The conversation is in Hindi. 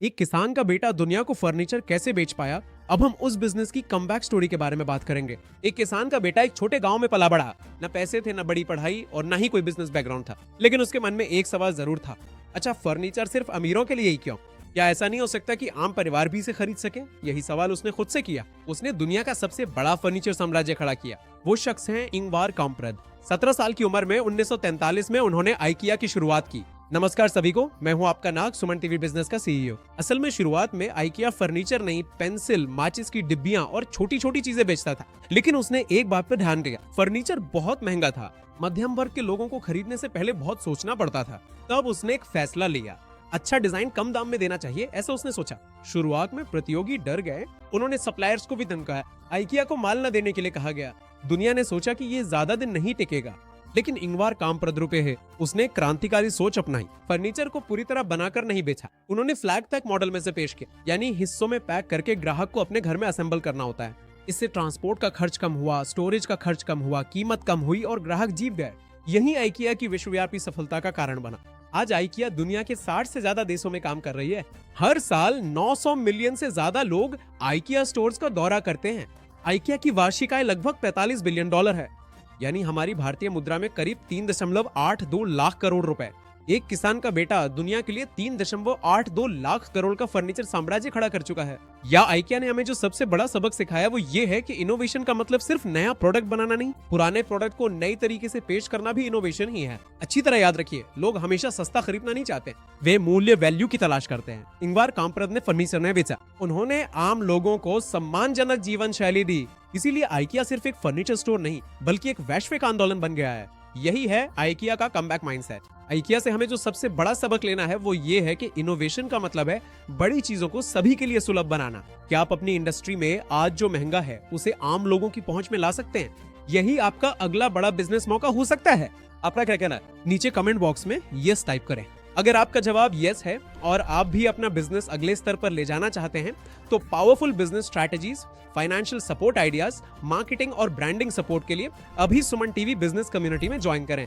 एक किसान का बेटा दुनिया को फर्नीचर कैसे बेच पाया। अब हम उस बिजनेस की कमबैक स्टोरी के बारे में बात करेंगे। एक किसान का बेटा एक छोटे गांव में पला बड़ा। न पैसे थे, न बड़ी पढ़ाई और न ही कोई बिजनेस बैकग्राउंड था, लेकिन उसके मन में एक सवाल जरूर था। अच्छा, फर्नीचर सिर्फ अमीरों के लिए ही क्यों? क्या ऐसा नहीं हो सकता कि आम परिवार भी इसे खरीद सके? यही सवाल उसने खुद से किया। उसने दुनिया का सबसे बड़ा फर्नीचर साम्राज्य खड़ा किया। वो शख्स हैं इंगवार काम्प्रेद। 17 साल की उम्र में 1943 में उन्होंने आइकिया की शुरुआत की। नमस्कार सभी को, मैं हूं आपका नाग, सुमन टीवी बिजनेस का सीईओ। असल में शुरुआत में आइकिया फर्नीचर नहीं, पेंसिल, माचिस की डिब्बियां और छोटी छोटी चीजें बेचता था। लेकिन उसने एक बात पर ध्यान दिया, फर्नीचर बहुत महंगा था। मध्यम वर्ग के लोगों को खरीदने से पहले बहुत सोचना पड़ता था। तब उसने एक फैसला लिया, अच्छा डिजाइन कम दाम में देना चाहिए, ऐसा उसने सोचा। शुरुआत में प्रतियोगी डर गए, उन्होंने सप्लायर्स को भी धमकाया। आइकिया को माल न देने के लिए कहा गया। दुनिया ने सोचा कि ये ज्यादा दिन नहीं टिकेगा, लेकिन इंगवार काम्प्रेद है, उसने क्रांतिकारी सोच अपनाई। फर्नीचर को पूरी तरह बनाकर नहीं बेचा, उन्होंने फ्लैग पैक मॉडल में से पेश किया, यानी हिस्सों में पैक करके ग्राहक को अपने घर में असेंबल करना होता है। इससे ट्रांसपोर्ट का खर्च कम हुआ, स्टोरेज का खर्च कम हुआ, कीमत कम हुई और ग्राहक जीत गए। यही आइकिया की विश्वव्यापी सफलता का कारण बना। आज आइकिया दुनिया के 60 से ज्यादा देशों में काम कर रही है। हर साल 900 मिलियन से ज्यादा लोग आइकिया स्टोर्स का दौरा करते हैं। आइकिया की वार्षिक आय लगभग $45 बिलियन है, यानी हमारी भारतीय मुद्रा में करीब 3.82 लाख करोड़ रुपए। एक किसान का बेटा दुनिया के लिए 3.82 लाख करोड़ का फर्नीचर साम्राज्य खड़ा कर चुका है। या आइकिया ने हमें जो सबसे बड़ा सबक सिखाया वो ये है कि इनोवेशन का मतलब सिर्फ नया प्रोडक्ट बनाना नहीं, पुराने प्रोडक्ट को नई तरीके से पेश करना भी इनोवेशन ही है। अच्छी तरह याद रखिए, लोग हमेशा सस्ता खरीदना नहीं चाहते, वे मूल्य वैल्यू की तलाश करते हैं। इंगवार काम्प्रेद ने फर्नीचर नहीं बेचा, उन्होंने आम लोगों को सम्मानजनक जीवन शैली दी। इसीलिए आइकिया सिर्फ एक फर्नीचर स्टोर नहीं, बल्कि एक वैश्विक आंदोलन बन गया है। यही है आइकिया का कमबैक माइंडसेट। आइकिया से हमें जो सबसे बड़ा सबक लेना है वो ये है कि इनोवेशन का मतलब है बड़ी चीजों को सभी के लिए सुलभ बनाना। क्या आप अपनी इंडस्ट्री में आज जो महंगा है उसे आम लोगों की पहुंच में ला सकते हैं? यही आपका अगला बड़ा बिजनेस मौका हो सकता है। आपका क्या कहना है? नीचे कमेंट बॉक्स में यस टाइप करें। अगर आपका जवाब यस है और आप भी अपना बिजनेस अगले स्तर पर ले जाना चाहते हैं तो powerful business strategies, financial support ideas, marketing और ब्रांडिंग सपोर्ट के लिए अभी सुमन टीवी बिजनेस कम्युनिटी में ज्वाइन करें।